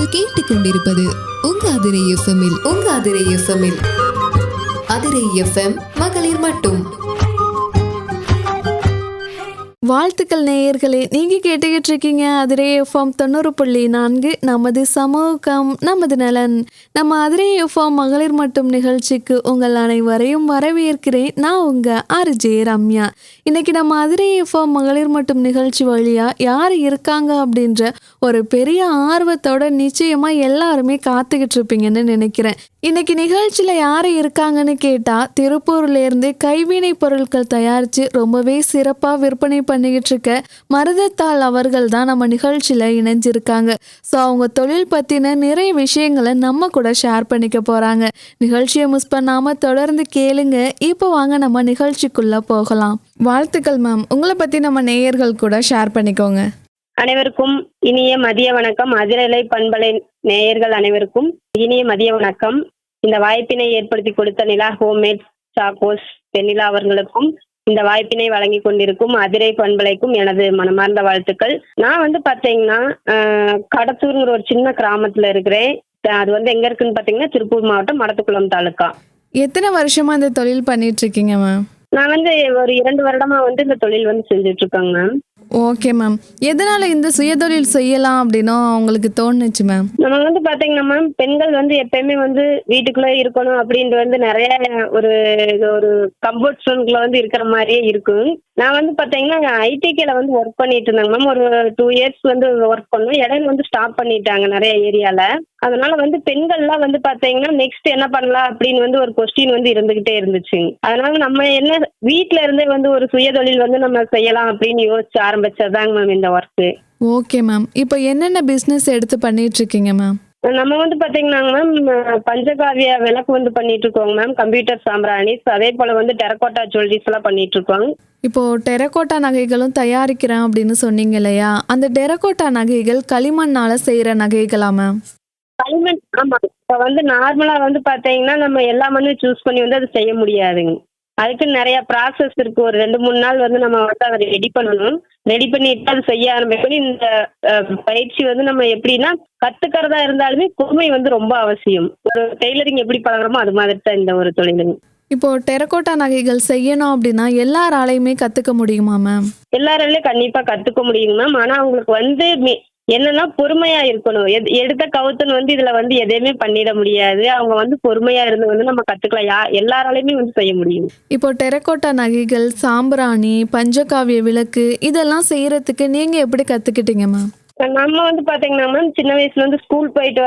நீங்கள் கேட்டுக்கொண்டிருப்பது உங்க அதிரை எஃப்எம்மில் அதிரை எஃப்எம் மகளிர் மட்டும். வாழ்த்துக்கள் நேயர்களே, நீங்க கேட்டுக்கிட்டு இருக்கீங்க அதிரை எஃப்எம் 90.4 நமது சமூகம் நமது நலன். நம்ம அதிரை எஃப்எம் மகளிர் மட்டும் நிகழ்ச்சிக்கு உங்கள் அனைவரையும் வரவேற்கிறேன். நான் உங்க ஆர்ஜே ரம்யா. இன்னைக்கு நம்ம அதிரை எஃப்எம் மகளிர் மட்டும் நிகழ்ச்சி வழியா யார் இருக்காங்க அப்படின்ற ஒரு பெரிய ஆர்வத்தோட நிச்சயமா எல்லாருமே காத்துக்கிட்டு இருப்பீங்கன்னு நினைக்கிறேன். இன்னைக்கு நிகழ்ச்சியில யாரு இருக்காங்கன்னு கேட்டா, திருப்பூர்ல இருந்து கைவினை பொருட்கள் தயாரிச்சு ரொம்பவே சிறப்பா விற்பனை பண்ணிக்கிட்டு இருக்க மருதத்தாள் அவர்கள் தான் நம்ம நிகழ்ச்சியில இணைஞ்சிருக்காங்க. ஸோ அவங்க தொழில் பத்தின நிறைய விஷயங்களை நம்ம கூட ஷேர் பண்ணிக்க போறாங்க. நிகழ்ச்சியை மிஸ் பண்ணாம தொடர்ந்து கேளுங்க. இப்போ வாங்க நம்ம நிகழ்ச்சிக்குள்ள போகலாம். வாழ்த்துக்கள் மேம். உங்களை பத்தி நம்ம நேயர்கள் கூட ஷேர் பண்ணிக்கோங்க. அனைவருக்கும் இனிய மதிய வணக்கம். அதிரலை பண்பலை நேயர்கள் அனைவருக்கும் இனிய மதிய வணக்கம். இந்த வாய்ப்பினை ஏற்படுத்தி கொடுத்த நிலா ஹோம்மேட் சாக்கோஸ் பெண்ணிலா அவர்களுக்கும் இந்த வாய்ப்பினை வழங்கி கொண்டிருக்கும் அதிரை பண்பலைக்கும் எனது மனமார்ந்த வாழ்த்துக்கள். நான் பாத்தீங்கன்னா கடத்தூர்ங்கிற ஒரு சின்ன கிராமத்துல இருக்கிறேன். அது எங்க இருக்குன்னு பாத்தீங்கன்னா திருப்பூர் மாவட்டம் மடத்துக்குளம் தாலுக்கா. எத்தனை வருஷமா இந்த தொழில் பண்ணிட்டு இருக்கீங்க மேம்? நான் ஒரு 2 வருடமா இந்த தொழில் செஞ்சுட்டு இருக்கேங்க மேம். Okay ma'am. எதனால இந்த சுயதொழில் செய்யலாம் அப்படின்னு உங்களுக்கு தோணுச்சு மேம்? நம்ம பாத்தீங்கன்னா மேம், பெண்கள் எப்பயுமே வீட்டுக்குள்ள இருக்கணும் அப்படின்ட்டு நிறைய ஒரு ஒரு கம்ஃபர்ட் ஜோனுக்குள்ள இருக்கிற மாதிரியே இருக்கும். நான் பாத்தீங்கன்னா ஐடிகேல ஒர்க் பண்ணிட்டு இருந்தாங்க மேம். ஒரு 2 இயர்ஸ் ஒர்க் பண்ணோம். இடையில ஸ்டாப் பண்ணிட்டாங்க நிறைய ஏரியால. அதனால பெண்கள்லாம் பாத்தீங்கன்னா நெக்ஸ்ட் என்ன பண்ணலாம் அப்படின்னு ஒரு கொஸ்டின் இருந்துகிட்டே இருந்துச்சு. அதனால நம்ம என்ன வீட்டுல இருந்தே ஒரு சுயதொழில் நம்ம செய்யலாம் அப்படின்னு யோசிச்சு ஆரம்பிச்சதாங்க மேம் இந்த ஒர்க். Okay ma'am. இப்போ என்னென்ன பிசினஸ் எடுத்து பண்ணிட்டு இருக்கீங்க மேம்? நம்ம பாத்தீங்கன்னா மேம், பஞ்சகாவிய விளக்கு பண்ணிட்டு இருக்கோங்க மேம். கம்ப்யூட்டர் சாம்பிராணிஸ், அதே போல டெரகோட்டா ஜுவல்லரிஸ் எல்லாம் பண்ணிட்டு இருக்கோம். இப்போ டெரகோட்டா நகைகளும் தயாரிக்கிறேன் அப்படின்னு சொன்னீங்க இல்லையா? அந்த டெரகோட்டா நகைகள் களிமண்ணால செய்யற நகைகளா மேம்? களிமண், ஆமா. இப்ப நார்மலா பாத்தீங்கன்னா நம்ம எல்லா மண்ணும் சூஸ் பண்ணி அது செய்ய முடியாதுங்க. அதுக்கு நிறைய ப்ராசஸ் இருக்கு. ஒரு 2-3 நாள் நம்ம அதை ரெடி பண்ணணும். ரெடி பண்ணிட்டு அது செய்ய ஆரம்பிக்கணும். இந்த பயிற்சி நம்ம எப்படின்னா, கத்துக்கிறதா இருந்தாலுமே பொறுமை ரொம்ப அவசியம். ஒரு டெய்லரிங் எப்படி பழகுறோமோ அது மாதிரி தான் இந்த ஒரு தொழிலுங்க. இப்போ டெரகோட்டா நகைகள் செய்யணும் அப்படின்னா எல்லாராலையுமே கத்துக்க முடியுமா மேம்? எல்லாராலையும் கண்டிப்பா கத்துக்க முடியுங்க மேம். ஆனா அவங்களுக்கு என்னன்னா பொறுமையா இருக்கணும். எடுத்த கவுத்துன்னு இதுல எதையுமே பண்ணிட முடியாது. அவங்க பொறுமையா இருந்து நம்ம கத்துக்கலாம். எல்லாராலையுமே செய்ய முடியும். இப்போ டெரகோட்டா நகைகள், சாம்பிராணி, பஞ்சகாவிய விளக்கு இதெல்லாம் செய்யறதுக்கு நீங்க எப்படி கத்துக்கிட்டீங்க மேம்? நம்ம பாத்தீங்கன்னா மேம், சின்ன வயசுல ஸ்கூல் போயிட்டு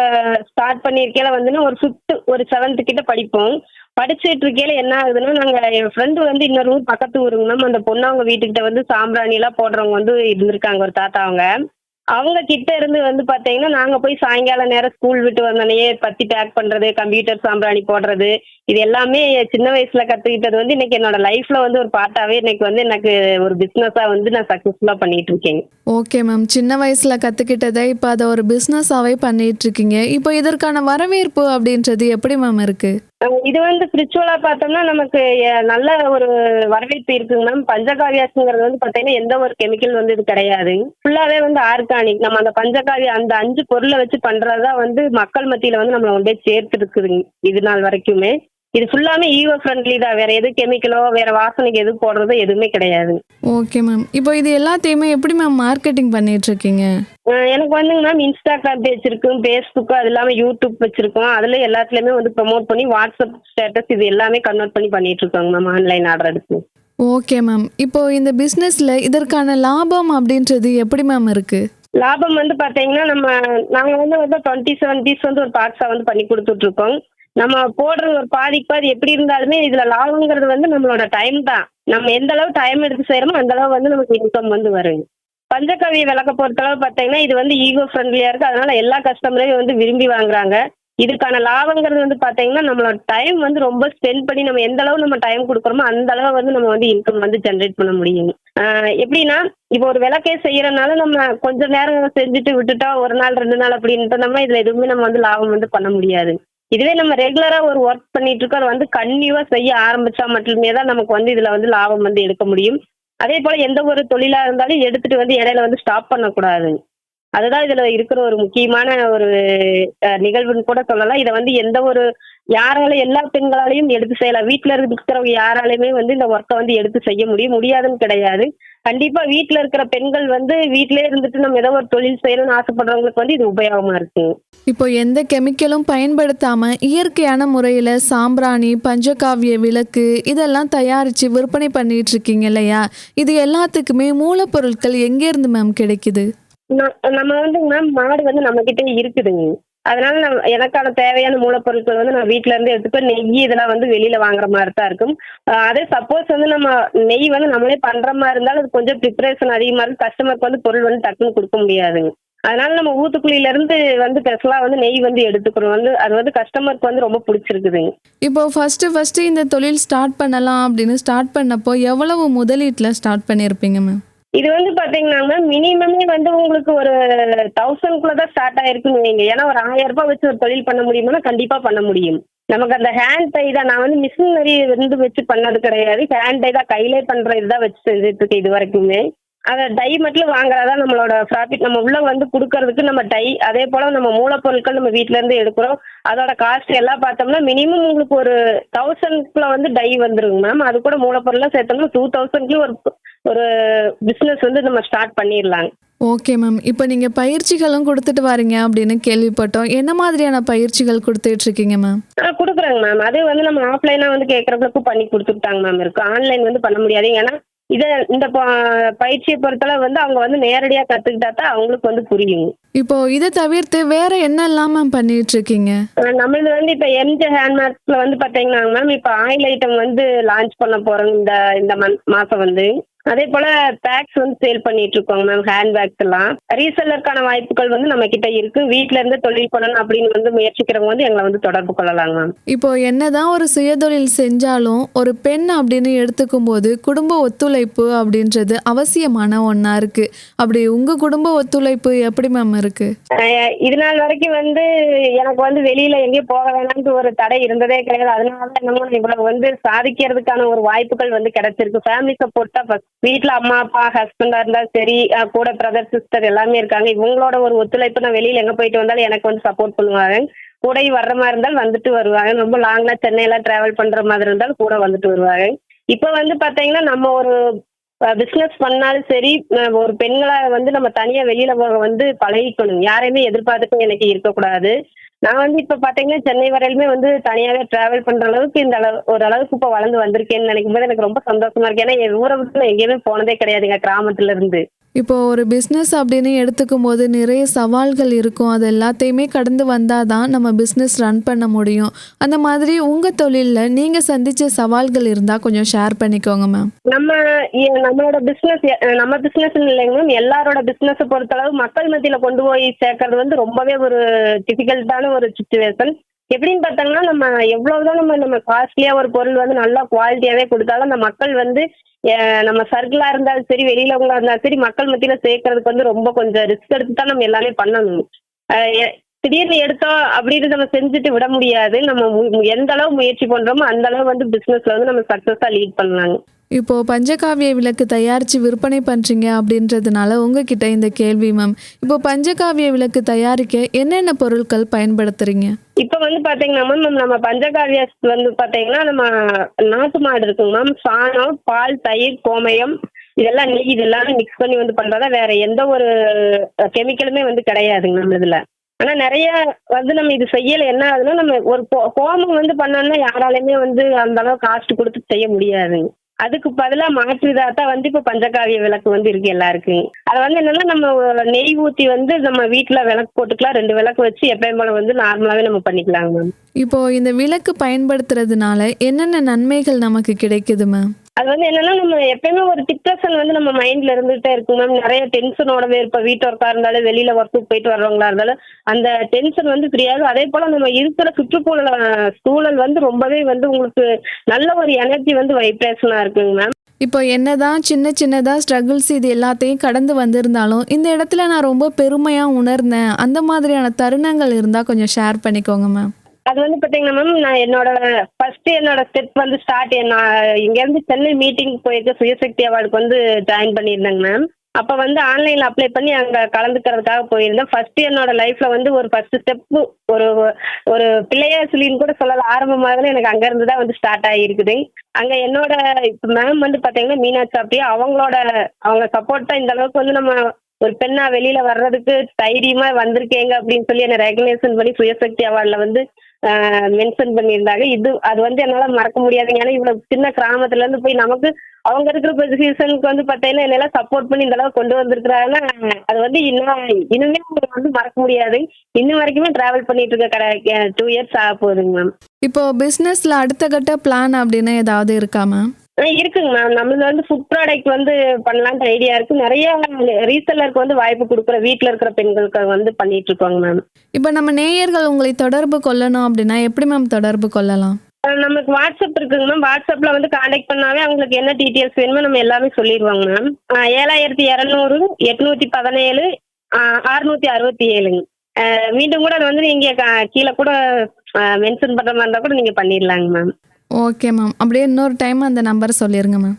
ஸ்டார்ட் பண்ணிருக்கேல ஒரு 5th ஒரு 7th கிட்ட படிப்போம். படிச்சுட்டு இருக்கையில என்ன ஆகுதுன்னா, நாங்க என் ஃப்ரெண்டு இன்னொரு ஊர் பக்கத்து ஊருங்க மேம். அந்த பொண்ணு அவங்க வீட்டுக்கிட்ட சாம்பிராணி எல்லாம் போடுறவங்க இருந்திருக்காங்க, ஒரு தாத்தா. அவங்க கிட்ட இருந்து பாத்தீங்கன்னா நாங்க போய் சாயங்கால நேரம் ஸ்கூல் விட்டு வந்தோடனே பத்தி பேக் பண்றது, கம்ப்யூட்டர் சாம்பிராணி போடுறது, இது எல்லாமே சின்ன வயசுல கத்துக்கிட்டது இன்னைக்கு என்னோட லைஃப்ல ஒரு பார்ட்டாவே இன்னைக்கு எனக்கு ஒரு பிசினஸா நான் சக்சஸ்ஃபுல்லா பண்ணிட்டு இருக்கேன். Okay ma'am. சின்ன வயசுல கத்துக்கிட்டதை இப்போ அதை ஒரு பிசினஸாவே பண்ணிட்டு இருக்கீங்க. இப்போ இதற்கான வரவேற்பு அப்படின்றது எப்படி மேம் இருக்கு? இது ஸ்பிரிச்சுவலா பார்த்தோம்னா நமக்கு நல்ல ஒரு வரவேற்பு இருக்குங்க மேம். பஞ்சகாவியாசுங்கிறது பாத்தீங்கன்னா எந்த ஒரு கெமிக்கல் இது கிடையாது. ஃபுல்லாவே ஆர்கானிக். நம்ம அந்த பஞ்சகாவியா அந்த 5 பொருளை வச்சு பண்றதுதான் மக்கள் மத்தியில நம்மளை கொண்டே சேர்த்து இருக்குதுங்க இது நாள் வரைக்குமே. இது ஃபுல்லாமே ஈகோ ஃப்ரெண்ட்லி தான். வேற எது கெமிக்கலோ வேற வாசனைக்கு எது போடுறதோ எதுவுமே கிடையாது. Okay ma'am. இப்போ இது எல்லாத்தையுமே எப்படி மேம் மார்க்கெட்டிங் பண்ணிட்டு இருக்கீங்க? எனக்கு மேம் இன்ஸ்டாகிராம் பேஜ் இருக்கு, ஃபேஸ்புக், அது இல்லாம யூடியூப் வச்சிருக்கோம். அதுல எல்லாத்துலயுமே ப்ரமோட் பண்ணி வாட்ஸ்அப் ஸ்டேட்டஸ் இது எல்லாமே கன்வெர்ட் பண்ணிட்டு இருக்கோங்க மேம், ஆன்லைன் ஆர்டர் எடுத்து. Okay ma'am. இப்போ இந்த பிசினஸ்ல இதற்கான லாபம் அப்படின்றது எப்படி மேம் இருக்கு? லாபம் பாத்தீங்கன்னா நாங்க 27 பீஸ் ஒரு பாக்ஸா பண்ணி கொடுத்துட்டு இருக்கோம். நம்ம போடுறது ஒரு பாதிக்கு பாதி எப்படி இருந்தாலுமே இதுல லாபங்கிறது நம்மளோட டைம் தான். நம்ம எந்த அளவு டைம் எடுத்து செய்யறோமோ அந்த அளவு நமக்கு இன்கம் வரும். பஞ்சகவிய விளக்க பொறுத்தளவு பாத்தீங்கன்னா இது ஈகோ ஃப்ரெண்ட்லியா இருக்கு. அதனால எல்லா கஸ்டமரையும் விரும்பி வாங்குறாங்க. இதுக்கான லாபங்கிறது பாத்தீங்கன்னா நம்மளோட டைம் ரொம்ப ஸ்பெண்ட் பண்ணி நம்ம எந்த அளவு நம்ம டைம் கொடுக்குறோமோ அந்த அளவு நம்ம இன்கம் ஜென்ரேட் பண்ண முடியும். எப்படின்னா, இப்போ ஒரு விளக்கே செய்யறதுனால நம்ம கொஞ்ச நேரம் செஞ்சுட்டு விட்டுட்டா 1 நாள் 2 நாள் அப்படின்ட்டு நம்ம இதுல எதுவுமே நம்ம லாபம் பண்ண முடியாது. இதுவே நம்ம ரெகுலரா ஒரு ஒர்க் பண்ணிட்டு இருக்கோம், அது கன்டினியூவா செய்ய ஆரம்பிச்சா மட்டுமே தான் நமக்கு இதுல லாபம் எடுக்க முடியும். அதே போல எந்த ஒரு தொழிலா இருந்தாலும் எடுத்துட்டு இடையில ஸ்டாப் பண்ணக்கூடாது. அதுதான் இதுல இருக்கிற ஒரு முக்கியமான ஒரு நிகழ்வுன்னு கூட சொல்லலாம். இதை வந்து எந்த ஒரு யாராலும் எல்லா பெண்களாலையும் எடுத்து செய்யலாம். வீட்டுல இருக்கிறவங்க யாராலையுமே வந்து இந்த ஒர்க்கை வந்து எடுத்து செய்ய முடியாதுன்னு கிடையாது. கண்டிப்பா வீட்டுல இருக்கிற பெண்கள் வந்து வீட்டிலே இருந்துட்டு நம்ம ஏதோ ஒரு தொழில் செய்யணும்னு ஆசைப்படுறவங்களுக்கு வந்து இது உபயோகமா இருக்கு. இப்போ எந்த கெமிக்கலும் பயன்படுத்தாம இயற்கையான முறையில் சாம்பிராணி, பஞ்சகாவிய விளக்கு இதெல்லாம் தயாரித்து விற்பனை பண்ணிட்டு இருக்கீங்க இல்லையா? இது எல்லாத்துக்குமே மூலப்பொருட்கள் எங்கேருந்து மேம் கிடைக்குது? நம்ம வந்து மேம் மாடு வந்து நம்ம கிட்டே இருக்குதுங்க. அதனால எனக்கான தேவையான மூலப்பொருட்கள் வந்து நான் வீட்ல இருந்து எடுத்துட்டு நெய் இதெல்லாம் வந்து வெளியில வாங்குற மாதிரி தான் இருக்கும். அதே சப்போஸ் வந்து நம்ம நெய் வந்து நம்மளே பண்ற மாதிரி இருந்தாலும் அது கொஞ்சம் ப்ரிப்பரேஷன் அதிகமா இருக்கு. கஸ்டமருக்கு வந்து பொருள் வந்து டக்குன்னு கொடுக்க முடியாதுங்க. அதனால நம்ம ஊத்துக்குழியில இருந்து வந்து ஸ்பெஷலா வந்து நெய் வந்து எடுத்துக்கிறோம். வந்து அது வந்து கஸ்டமருக்கு வந்து ரொம்ப பிடிச்சிருக்குதுங்க. இப்போ ஃபர்ஸ்ட் இந்த தொழில் ஸ்டார்ட் பண்ணலாம் அப்படின்னு ஸ்டார்ட் பண்ணப்போ எவ்வளவு முதலீட்டில் ஸ்டார்ட் பண்ணியிருப்பீங்க மேம்? இது வந்து பாத்தீங்கன்னா மேம் மினிமமே வந்து உங்களுக்கு ஒரு 1000 தான் ஸ்டார்ட் ஆயிருக்குன்னு வைங்க. ஏன்னா ஒரு 1000 ரூபாய் வச்சு ஒரு தொழில் பண்ண முடியுமானா கண்டிப்பா பண்ண முடியும். நமக்கு அந்த ஹேண்ட் டை தான். நான் வந்து மிஷினரி வந்து வச்சு பண்ணது கிடையாது. ஹேண்ட் டை தான், கையிலே பண்ற இதுதான் வச்சு செஞ்சுட்டு இருக்கேன் இது வரைக்குமே. அதை டை மட்டும் வாங்குறதா நம்மளோட ப்ராஃபிட். நம்ம உள்ள வந்து கொடுக்கறதுக்கு நம்ம டை, அதே போல நம்ம மூலப்பொருட்கள் நம்ம வீட்ல இருந்து எடுக்கிறோம். அதோட காஸ்ட் எல்லாம் பார்த்தோம்னா மினிமம் உங்களுக்கு ஒரு 1000 வந்து டை வந்துருங்க மேம். அது கூட மூலப்பொருள்லாம் சேர்த்தோம்னா 2000 ஒரு ஒரு பிசினஸ் வந்து நம்ம ஸ்டார்ட் பண்ணிடலாங்க. Okay ma'am. இப்போ நீங்கள் பயிற்சிகளும் கொடுத்துட்டு வரீங்க அப்படின்னு கேள்விப்பட்டோம். என்ன மாதிரியான பயிற்சிகள் கொடுத்துட்டு இருக்கீங்க மேம்? கொடுக்குறேங்க மேம். அது வந்து நம்ம ஆஃப்லைனாக வந்து கேட்குறவங்களுக்கும் பண்ணி கொடுத்துட்டாங்க மேம். இருக்கு ஆன்லைன் வந்து பண்ண முடியாது. ஏன்னா இந்த பயிற்சியை பொறுத்தளவு வந்து அவங்க வந்து நேரடியாக கற்றுக்கிட்டா தான் அவங்களுக்கு வந்து புரியுங்க. இப்போ இதை தவிர்த்து வேற என்னெல்லாம் மேம் பண்ணிட்டு இருக்கீங்க? நம்மளது வந்து இப்போ எம்ஜே ஹேண்ட்மேக்ஸ்ல வந்து பார்த்தீங்கன்னா மேம் இப்போ ஆயில் ஐட்டம் வந்து லான்ச் பண்ண போகிறோம் இந்த மாதம் வந்து. அதே போல பேக்ஸ் வந்து சேல் பண்ணிட்டு இருக்கோங்க மேம். ஹேண்ட் பேக்ஸ் எல்லாம் ரீசெல்லருக்கான வாய்ப்புகள் வந்து நம்ம கிட்ட இருக்கு. வீட்ல இருந்து தொழில் பண்ணணும் அப்படின்னு வந்து முயற்சிக்கிறவங்க வந்து எங்களை வந்து தொடர்பு கொள்ளலாங்க மேம். இப்போ என்னதான் ஒரு சுயதொழில் செஞ்சாலும் ஒரு பெண் அப்படின்னு எடுத்துக்கும் போது குடும்ப ஒத்துழைப்பு அப்படின்றது அவசியமான ஒண்ணா இருக்கு. அப்படி உங்க குடும்ப ஒத்துழைப்பு எப்படி மேம் இருக்கு? இது நாள் வரைக்கும் வந்து எனக்கு வந்து வெளியில எங்கேயும் போக வேணாம்னு ஒரு தடை இருந்ததே கிடையாது. அதனால என்னமோ இவ்வளவு வந்து சாதிக்கிறதுக்கான ஒரு வாய்ப்புகள் வந்து கிடைச்சிருக்கு. ஃபேமிலி சப்போர்ட் தான். வீட்டுல அம்மா அப்பா ஹஸ்பண்டா இருந்தாலும் சரி, கூட பிரதர் சிஸ்டர் எல்லாமே இருக்காங்க. இவங்களோட ஒரு ஒத்துழைப்பு. நான் வெளியில எங்க போயிட்டு வந்தாலும் எனக்கு வந்து சப்போர்ட் பண்ணுவாங்க. கூட வர்ற மாதிரி இருந்தாலும் வந்துட்டு வருவாங்க. ரொம்ப லாங்னா சென்னையெல்லாம் டிராவல் பண்ற மாதிரி இருந்தாலும் கூட வந்துட்டு வருவாங்க. இப்ப வந்து பாத்தீங்கன்னா நம்ம ஒரு பிசினஸ் பண்ணாலும் சரி, ஒரு பெண்களா வந்து நம்ம தனியா வெளியில போக வந்து பழகிக்கணும். யாரையுமே எதிர்பார்த்துட்டு எனக்கு இருக்கக்கூடாது. நான் வந்து இப்ப பாத்தீங்கன்னா சென்னை வரையிலுமே வந்து தனியாவே டிராவல் பண்ற அளவுக்கு ஒரு அளவுக்கு இப்ப வளர்ந்து வந்திருக்கேன்னு நினைக்கும் போது எனக்கு ரொம்ப சந்தோஷமா இருக்கு. ஏன்னா என் ஊரை விட்டு நான் எங்கேயுமே போனதே கிடையாதுங்க, கிராமத்துல இருந்து. இப்போ ஒரு பிஸ்னஸ் அப்படின்னு எடுத்துக்கும் போது நிறைய சவால்கள் இருக்கும். அது எல்லாத்தையுமே கடந்து வந்தால் தான் நம்ம பிஸ்னஸ் ரன் பண்ண முடியும். அந்த மாதிரி உங்கள் தொழிலில் நீங்கள் சந்தித்த சவால்கள் இருந்தால் கொஞ்சம் ஷேர் பண்ணிக்கோங்க மேம். நம்மளோட பிஸ்னஸ் நம்ம பிஸ்னஸ் இல்லைங்க மேம். எல்லாரோட பிஸ்னஸை பொறுத்தளவு மக்கள் மத்தியில் கொண்டு போய் சேர்க்கறது வந்து ரொம்பவே ஒரு டிஃபிகல்ட்டான ஒரு சுச்சுவேஷன். எப்படின்னு பார்த்தாங்கன்னா நம்ம எவ்வளவுதான் நம்ம காஸ்ட்லியா ஒரு பொருள் வந்து நல்லா குவாலிட்டியாவே கொடுத்தாலும் அந்த மக்கள் வந்து நம்ம சர்க்கிளா இருந்தாலும் சரி, வெளியிலவங்களா இருந்தாலும் சரி, மக்கள் மத்தியில சேர்க்கறதுக்கு வந்து ரொம்ப கொஞ்சம் ரிஸ்க் எடுத்து தான் நம்ம எல்லாமே பண்ணணும். திடீர்னு எடுத்தோம் அப்படின்னு நம்ம செஞ்சுட்டு விட முடியாது. நம்ம எந்த அளவு முயற்சி பண்றோமோ அந்த அளவு வந்து பிசினஸ்ல வந்து நம்ம சக்சஸா லீட் பண்ணலாங்க. இப்போ பஞ்சகாவிய விளக்கு தயாரித்து விற்பனை பண்ணுறீங்க அப்படின்றதுனால உங்ககிட்ட இந்த கேள்வி மேம். இப்போ பஞ்சகாவிய விளக்கு தயாரிக்க என்னென்ன பொருட்கள் பயன்படுத்துறீங்க? இப்போ வந்து பார்த்தீங்கன்னா மேம் நம்ம பஞ்சகாவிய வந்து பார்த்தீங்கன்னா நம்ம நாட்டு மாடு இருக்குங்க மேம். சாணம், பால், தயிர், கோமயம் இதெல்லாம் நெய் இதெல்லாமே மிக்ஸ் பண்ணி வந்து பண்ணுறதா. வேற எந்த ஒரு கெமிக்கலுமே வந்து கிடையாதுங்க நம்ம இதில். ஆனால் நிறைய வந்து நம்ம இது செய்யலை. என்ன ஆகுதுன்னா நம்ம ஒரு கோமம் வந்து பண்ணோம்னா யாராலையுமே வந்து அந்த அளவு காஸ்ட் கொடுத்து செய்ய முடியாதுங்க. அதுக்கு பதிலாக மாற்று இதாத்தான் வந்து இப்போ பஞ்சகாவிய விளக்கு வந்து இருக்கு எல்லாருக்கும். அதை வந்து என்னன்னா நம்ம நெய் ஊற்றி வந்து நம்ம வீட்டில் விளக்கு போட்டுக்கலாம். 2 விளக்கு வச்சு எப்பயும் போல வந்து நார்மலாகவே நம்ம பண்ணிக்கலாங்க மேம். இப்போ இந்த விளக்கு பயன்படுத்துறதுனால என்னென்ன நன்மைகள் நமக்கு கிடைக்குது மேம்? அது வந்து என்னன்னா நம்ம எப்பயுமே ஒரு டிப்ரெஷன் வந்து நம்ம மைண்ட்ல இருந்துகிட்டே இருக்கும் மேம். நிறைய டென்ஷனோடவே இருப்போம். வீட்டு ஒர்க்கா இருந்தாலும் வெளியில ஒர்க்குக்கு போயிட்டு வர்றவங்களா இருந்தாலும் அந்த டென்ஷன் வந்து ஃப்ரீயாது. அதே போல நம்ம இருக்கிற சூழல் வந்து ரொம்பவே வந்து உங்களுக்கு நல்ல ஒரு எனர்ஜி வந்து வைப்ரேஷனா இருக்குங்க மேம். இப்போ என்னதான் சின்னதாக ஸ்ட்ரகிள்ஸ் இது எல்லாத்தையும் கடந்து வந்திருந்தாலும் இந்த இடத்துல நான் ரொம்ப பெருமையாக உணர்ந்தேன், அந்த மாதிரியான தருணங்கள் இருந்தால் கொஞ்சம் ஷேர் பண்ணிக்கோங்க மேம். அது வந்து பார்த்தீங்கன்னா மேம் நான் என்னோட ஸ்டெப் வந்து நான் இங்கேருந்து சென்னை மீட்டிங் போயிட்டு சுயசக்தி அவார்டுக்கு வந்து ஜாயின் பண்ணியிருந்தேங்க மேம். அப்ப வந்து ஆன்லைன்ல அப்ளை பண்ணி அங்க கலந்துக்கிறதுக்காக போயிருந்தேன். ஃபர்ஸ்ட் என்னோட லைஃப்ல வந்து ஒரு ஃபர்ஸ்ட் ஸ்டெப் ஒரு ஒரு பிள்ளையார் சொல்லின்னு கூட சொல்லலாம். ஆரம்பமாகவே எனக்கு அங்க இருந்து தான் வந்து ஸ்டார்ட் ஆகியிருக்குது. அங்க என்னோட இப்ப மேம் வந்து பாத்தீங்கன்னா மீனாட்சி அப்படியே அவங்க சப்போர்ட்டா இந்த அளவுக்கு வந்து நம்ம ஒரு பெண்ணா வெளியில வர்றதுக்கு தைரியமா வந்திருக்கேங்க அப்படின்னு சொல்லி என்ன ரெகக்னேஷன் பண்ணி சுயசக்தி அவார்ட்ல வந்து மென்ஷன் பண்ணியிருந்தாங்க. அது வந்து என்னால மறக்க முடியாதுங்க. ஏன்னா இவ்வளவு சின்ன கிராமத்துல இருந்து போய் நமக்கு அவங்க இருக்கிற பொசிஷனுக்கு வந்து பாத்தீங்கன்னா என்னெல்லாம் சப்போர்ட் பண்ணி இந்த அளவுக்கு கொண்டு வந்திருக்கிறாங்கன்னா அது வந்து இனிமே வந்து மறக்க முடியாது. இன்னும் வரைக்குமே டிராவல் பண்ணிட்டு இருக்க 2 இயர்ஸ் ஆக போகுதுங்க மேம். இப்போ பிஸ்னஸ்ல அடுத்த கட்ட பிளான் அப்படின்னு ஏதாவது இருக்கா மேம்? இருக்குங்க மேம். நம்மளது வந்து ஃபுட் ப்ராடக்ட் வந்து பண்ணலான்ற ஐடியா இருக்கு. நிறைய ரீசெல்லருக்கு வந்து வாய்ப்பு கொடுக்குற வீட்டில் இருக்கிற பெண்களுக்கு வந்து பண்ணிட்டு இருக்கோங்க மேம். இப்போ நம்ம நேயர்கள் உங்களை தொடர்பு கொள்ளணும் அப்படின்னா எப்படி மேம் தொடர்பு கொள்ளலாம்? நமக்கு வாட்ஸ்அப் இருக்குங்க மேம். வாட்ஸ்அப்ல வந்து கான்டாக்ட் பண்ணாவே அவங்களுக்கு என்ன டீட்டெயில்ஸ் வேணுமோ நம்ம எல்லாமே சொல்லிடுவாங்க மேம். 7200 817 667ங்க. மீண்டும் கூட அது வந்து நீங்க கீழே கூட மென்ஷன் பண்ற மாதிரி இருந்தா கூட நீங்க பண்ணிடலாங்க மேம். Okay ma'am. அப்படியே இன்னொரு டைம் அந்த நம்பர் சொல்லிருங்க மேம்.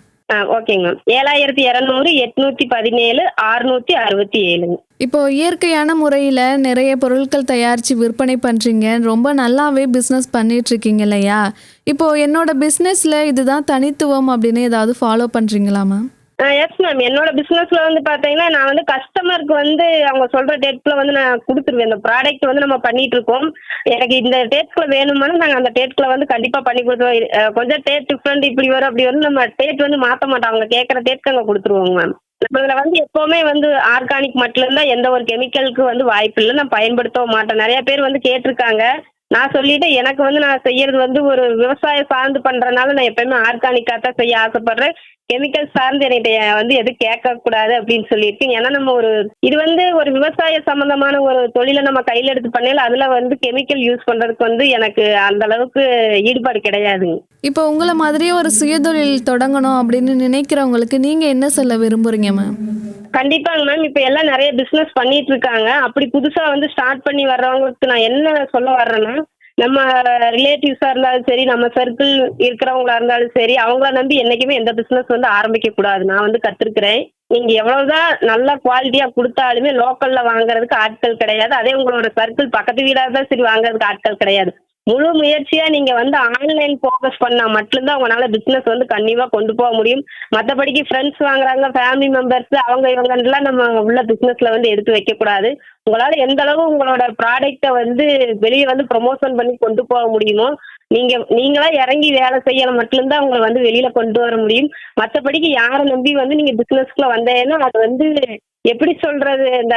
ஓகேங்க மேம். 7200 817 667ங்க. இப்போ இயற்கையான முறையில் நிறைய பொருட்கள் தயாரித்து விற்பனை பண்ணுறீங்க, ரொம்ப நல்லாவே பிஸ்னஸ் பண்ணிட்டு இருக்கீங்க இல்லையா? இப்போ என்னோட பிஸ்னஸில் இதுதான் தனித்துவம் அப்படின்னு ஏதாவது ஃபாலோ பண்ணுறீங்களா மேம்? Yes ma'am. என்னோட பிசினஸ்ல வந்து பாத்தீங்கன்னா நான் வந்து கஸ்டமருக்கு வந்து அவங்க சொல்ற டேட்குள்ள வந்து நான் கொடுத்துருவேன். இந்த ப்ராடக்ட் வந்து நம்ம பண்ணிட்டு இருக்கோம், எனக்கு இந்த டேட்குள்ள வேணுமானு நாங்க அந்த டேட்குள்ள வந்து கண்டிப்பா பண்ணி கொடுத்துருவோம். கொஞ்சம் டேட் டிஃப்ரெண்ட் இப்படி வரும் அப்படி வரும், நம்ம டேட் வந்து மாத்த மாட்டோம். அவங்க கேட்கற டேட்க்கு அங்க கொடுத்துருவோங்க மேம். நம்ம இதுல வந்து எப்பவுமே வந்து ஆர்கானிக் மட்டும் தான், எந்த ஒரு கெமிக்கலுக்கு வந்து வாய்ப்பு இல்லை, நான் பயன்படுத்தவும் மாட்டேன். நிறைய பேர் வந்து கேட்டிருக்காங்க. நான் சொல்லிட்டு எனக்கு வந்து நான் செய்யறது வந்து ஒரு விவசாயம் சார்ந்து பண்றதுனால நான் எப்பயுமே ஆர்கானிக்கா தான் செய்ய ஆசைப்படுறேன். கெமிக்கல் சார்ந்து என்கிட்ட வந்து எது கேட்க கூடாது அப்படின்னு சொல்லியிருக்கேன். ஏன்னா நம்ம இது வந்து ஒரு விவசாய சம்பந்தமான ஒரு தொழிலை நம்ம கையில எடுத்து பண்ணல, அதுல வந்து கெமிக்கல் யூஸ் பண்றதுக்கு வந்து எனக்கு அந்த அளவுக்கு ஈடுபாடு கிடையாதுங்க. இப்போ உங்களை மாதிரியே ஒரு சுயதொழில் தொடங்கணும் அப்படின்னு நினைக்கிறவங்களுக்கு நீங்க என்ன சொல்ல விரும்புறீங்க மேம்? கண்டிப்பாங்க மேம். இப்ப எல்லாம் நிறைய பிசினஸ் பண்ணிட்டு இருக்காங்க. அப்படி புதுசா வந்து ஸ்டார்ட் பண்ணி வர்றவங்களுக்கு நான் என்ன சொல்ல வர்றேன்னா, நம்ம ரிலேட்டிவ்ஸா இருந்தாலும் சரி, நம்ம சர்க்கிள் இருக்கிறவங்களா இருந்தாலும் சரி, அவங்கள நம்பி என்னைக்குமே எந்த பிசினஸ் வந்து ஆரம்பிக்க கூடாது. நான் வந்து கத்துருக்கிறேன். நீங்க எவ்வளவுதான் நல்ல குவாலிட்டியா கொடுத்தாலுமே லோக்கல்ல வாங்குறதுக்கு ஆட்கள் கிடையாது. அதே உங்களோட சர்க்கிள் பக்கத்து வீடா தான் சரி வாங்குறதுக்கு ஆட்கள் கிடையாது. முழு முயற்சியா நீங்க வந்து ஆன்லைன் ஃபோக்கஸ் பண்ணா மட்டும்தான் உங்களால பிசினஸ் வந்து கண்டிப்பா கொண்டு போக முடியும். மற்றபடிக்கு ஃப்ரெண்ட்ஸ் வாங்குறாங்க, ஃபேமிலி மெம்பர்ஸ் அவங்க இவங்கலாம் நம்ம உள்ள பிசினஸ்ல வந்து எடுத்து வைக்க கூடாது. உங்களால எந்த அளவு உங்களோட ப்ராடக்டை வந்து வெளியே வந்து ப்ரொமோஷன் பண்ணி கொண்டு போக முடியுமோ, நீங்களா இறங்கி வேலை செய்யல மட்டும்தான் உங்களை வந்து வெளியில கொண்டு வர முடியும். மற்றபடிக்கு யாரை நம்பி வந்து நீங்க பிசினஸ்க்குள்ள வந்தேன்னா அது வந்து எப்படி சொல்றது, இந்த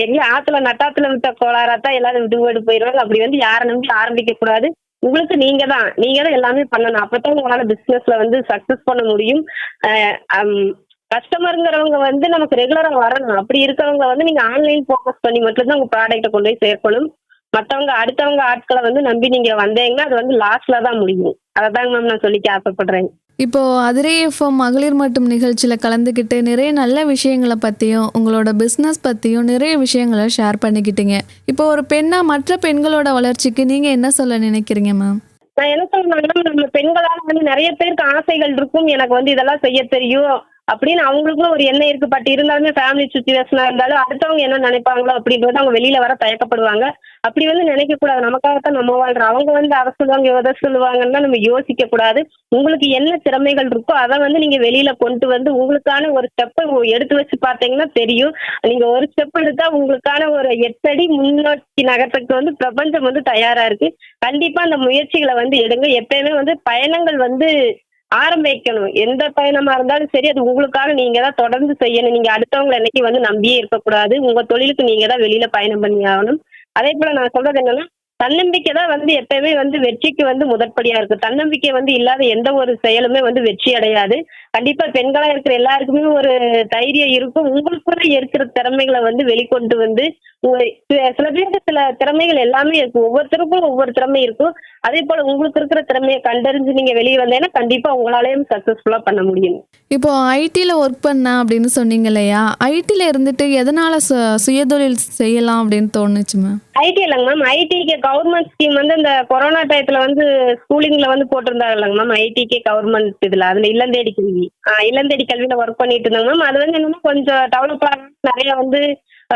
எங்க ஆத்துல நட்டாத்துல விட்ட கோளாறாத்தான் எல்லாரும் விடுபட்டு போயிடுவாங்க. அப்படி வந்து யாரை நம்பி ஆரம்பிக்க கூடாது. உங்களுக்கு நீங்க தான் எல்லாமே பண்ணணும். அப்பதான் உங்களால பிசினஸ்ல வந்து சக்சஸ் பண்ண முடியும். கஸ்டமருங்கிறவங்க வந்து நமக்கு ரெகுலரா வரணும். அப்படி இருக்கிறவங்க வந்து நீங்க ஆன்லைன் ஃபோக்கஸ் பண்ணி மட்டும்தான் உங்க ப்ராடக்ட்டை கொண்டு போய் சேர்க்கணும். மற்றவங்க அடுத்தவங்க ஆட்களை வந்து நம்பி நீங்க வந்தீங்கன்னா அது வந்து லாஸ்ட்ல தான் முடியும். அதைதாங்க மேம் நான் சொல்லிக்க ஆசைப்படுறேன். இப்போ அதிரே எஃப்எம் மகளிர் மட்டும் நிகழ்ச்சியில் கலந்துக்கிட்டு நிறைய நல்ல விஷயங்களை பற்றியும் உங்களோட பிஸ்னஸ் பற்றியும் நிறைய விஷயங்களை ஷேர் பண்ணிக்கிட்டீங்க. இப்போ ஒரு பெண்ணாக மற்ற பெண்களோட வளர்ச்சிக்கு நீங்கள் என்ன சொல்ல நினைக்கிறீங்க மேம்? நான் என்ன சொல்றேன்னா, நம்ம பெண்களால வந்து நிறைய பேருக்கு ஆசைகள் இருக்கும், எனக்கு வந்து இதெல்லாம் செய்ய தெரியும் அப்படின்னு அவங்களுக்கும் ஒரு எண்ணம் இருக்கு. பட் இருந்தாலுமே ஃபேமிலி சுச்சுவேஷனா இருந்தாலும் அடுத்தவங்க என்ன நினைப்பாங்களோ அப்படின்றது அவங்க வெளியில வர தயக்கப்படுவாங்க. அப்படி வந்து நினைக்க கூடாது. நமக்காகத்தான் நம்ம வாழ்றோம். அவங்க வந்து அதை சொல்லுவாங்க எதை சொல்லுவாங்கன்னா நம்ம யோசிக்க கூடாது. உங்களுக்கு என்ன திறமைகள் இருக்கோ அதை வந்து நீங்க வெளியில கொண்டு வந்து உங்களுக்கான ஒரு ஸ்டெப்பை எடுத்து வச்சு பார்த்தீங்கன்னா தெரியும். நீங்க ஒரு ஸ்டெப் எடுத்தா உங்களுக்கான ஒரு 8 அடி முன்னோக்கி நகரத்துக்கு வந்து பிரபஞ்சம் வந்து தயாரா இருக்கு. கண்டிப்பா அந்த முயற்சிகளை வந்து எடுங்க. எப்பயுமே வந்து பயணங்கள் வந்து ஆரம்பிக்கணும். எந்த பயணமா இருந்தாலும் சரி அது உங்களுக்காக நீங்க தான் தொடர்ந்து செய்யணும். நீங்க அடுத்தவங்களை என்னைக்கு வந்து நம்பியே இருக்கக்கூடாது. உங்க தொழிலுக்கு நீங்க தான் வெளியில பயணம் பண்ணி ஆகணும். அதே போல நான் சொல்றது என்னன்னா, தன்னம்பிக்கை தான் வந்து எப்பயுமே வந்து வெற்றிக்கு வந்து முதற்படியா இருக்கு. தன்னம்பிக்கை வந்து இல்லாத எந்த ஒரு செயலுமே வந்து வெற்றி அடையாது. கண்டிப்பா பெண்களா இருக்கிற எல்லாருக்குமே ஒரு தைரியம் இருக்கும். உங்களுக்குள்ள இருக்கிற திறமைகளை வந்து வெளிக்கொண்டு வந்து சில பேருக்கு சில திறமைகள் எல்லாமே இருக்கும். ஒவ்வொருத்தருக்கும் ஒவ்வொரு திறமை இருக்கும். அதே போல உங்களுக்கு இருக்கிற திறமையை கண்டறிஞ்சு நீங்க வெளியே வந்தீங்கன்னா கண்டிப்பா உங்களாலேயும் சக்சஸ்ஃபுல்லா பண்ண முடியும். இப்போ ஐடியில் ஒர்க் பண்ண அப்படின்னு சொன்னீங்க இல்லையா? ஐடியில் இருந்துட்டு எதனால சுயதொழில் செய்யலாம் அப்படின்னு தோணுச்சு மேம்? ஐடி இல்லைங்க மேம். ஐடிக்கு கவர்மெண்ட் ஸ்கீம் வந்து இந்த கொரோனா டயத்துல வந்து ஸ்கூலிங்ல வந்து போட்டிருந்தாங்க இல்லைங்க மேம். ஐடிக்கே கவர்மெண்ட் இதுல அதுல இல்லம் தேடி கல்வி இல்லந்தேடி கல்வியில ஒர்க் பண்ணிட்டு இருந்தாங்க மேம். அது வந்து என்னன்னா கொஞ்சம் டெவலப் ஆக நிறைய வந்து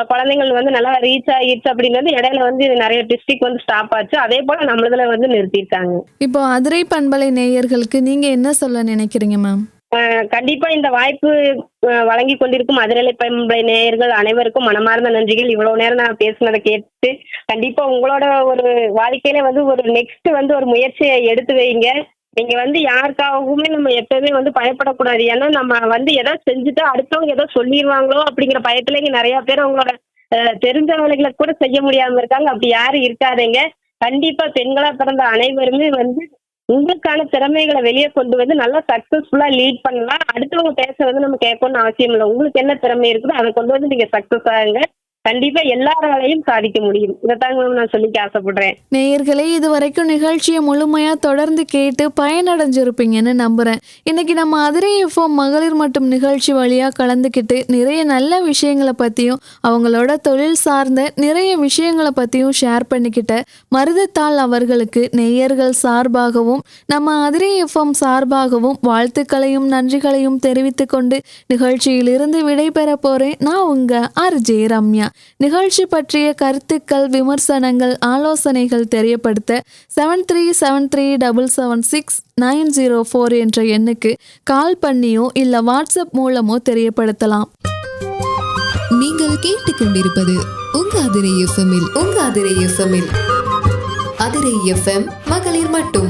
குழந்தைகள் வந்து நல்லா ரீச் ஆகிடுச்சு அப்படிங்கிறது இடையில வந்து நிறைய டிஸ்ட்ரிக்ட் வந்து ஸ்டாப் ஆச்சு. அதே போல நம்மளதுல வந்து நிறுத்திருக்காங்க. இப்போ அதிரை பண்பலை நேயர்களுக்கு நீங்க என்ன சொல்ல நினைக்கிறீங்க மேம்? கண்டிப்பா இந்த வாய்ப்பு வழங்கி கொண்டிருக்கும் அதிரலை பண்பலை நேயர்கள் அனைவருக்கும் மனமார்ந்த நன்றிகள். இவ்வளவு நேரம் நான் பேசுனதை கேட்டு கண்டிப்பா உங்களோட ஒரு வாழ்க்கையில வந்து ஒரு நெக்ஸ்ட் வந்து ஒரு முயற்சியை எடுத்து வைங்க. நீங்க வந்து யாருக்காகவுமே நம்ம எப்பவுமே வந்து பயப்படக்கூடாது. ஏன்னா நம்ம வந்து எதோ செஞ்சுட்டா அடுத்தவங்க ஏதோ சொல்லிடுவாங்களோ அப்படிங்கிற பயத்துல இங்க நிறைய பேர் அவங்களோட தெரிஞ்ச வேலைகளை கூட செய்ய முடியாம இருக்காங்க. அப்படி யாரும் இருக்காதீங்க. கண்டிப்பா பெண்களா பிறந்த அனைவருமே வந்து உங்களுக்கான திறமைகளை வெளியே கொண்டு வந்து நல்லா சக்சஸ்ஃபுல்லா லீட் பண்ணலாம். அடுத்தவங்க பேச வந்து நம்ம கேட்கணும்னு அவசியம் இல்லை. உங்களுக்கு என்ன திறமை இருக்குதோ அதை கொண்டு வந்து நீங்க சக்சஸ் ஆகுங்க. கண்டிப்பா எல்லாராலையும் சாதிக்க முடியும். இதைத்தாங்க நான் சொல்லிக்க ஆசைப்படுறேன். நேயர்களே, இது வரைக்கும் நிகழ்ச்சியை முழுமையா தொடர்ந்து கேட்டு பயனடைஞ்சிருப்பீங்கன்னு நம்புறேன். இன்னைக்கு நம்ம அதிரை எஃப்எம் மகளிர் மட்டும் நிகழ்ச்சி வழியா கலந்துக்கிட்டு நிறைய நல்ல விஷயங்களை பத்தியும் அவங்களோட தொழில் சார்ந்த நிறைய விஷயங்களை பத்தியும் ஷேர் பண்ணிக்கிட்ட மருதத்தாள் அவர்களுக்கு நேயர்கள் சார்பாகவும் நம்ம அதிரை எஃப்எம் சார்பாகவும் வாழ்த்துக்களையும் நன்றிகளையும் தெரிவித்து கொண்டு நிகழ்ச்சியிலிருந்து விடைபெற போறேன். நான் உங்க RJ ரம்யா. நிகழ்ச்சி பற்றிய கருத்துக்கள், விமர்சனங்கள், ஆலோசனைகள் தெரியப்படுத்த 7373776904 என்ற எண்ணுக்கு கால் பண்ணியோ இல்ல வாட்ஸ்அப் மூலமோ தெரியப்படுத்தலாம். நீங்கள் கேட்டுக்கொண்டிருப்பது உங்க அதிரை எஃப்எம்மில் அதிரை எஃப்எம் மகளிர் மட்டும்.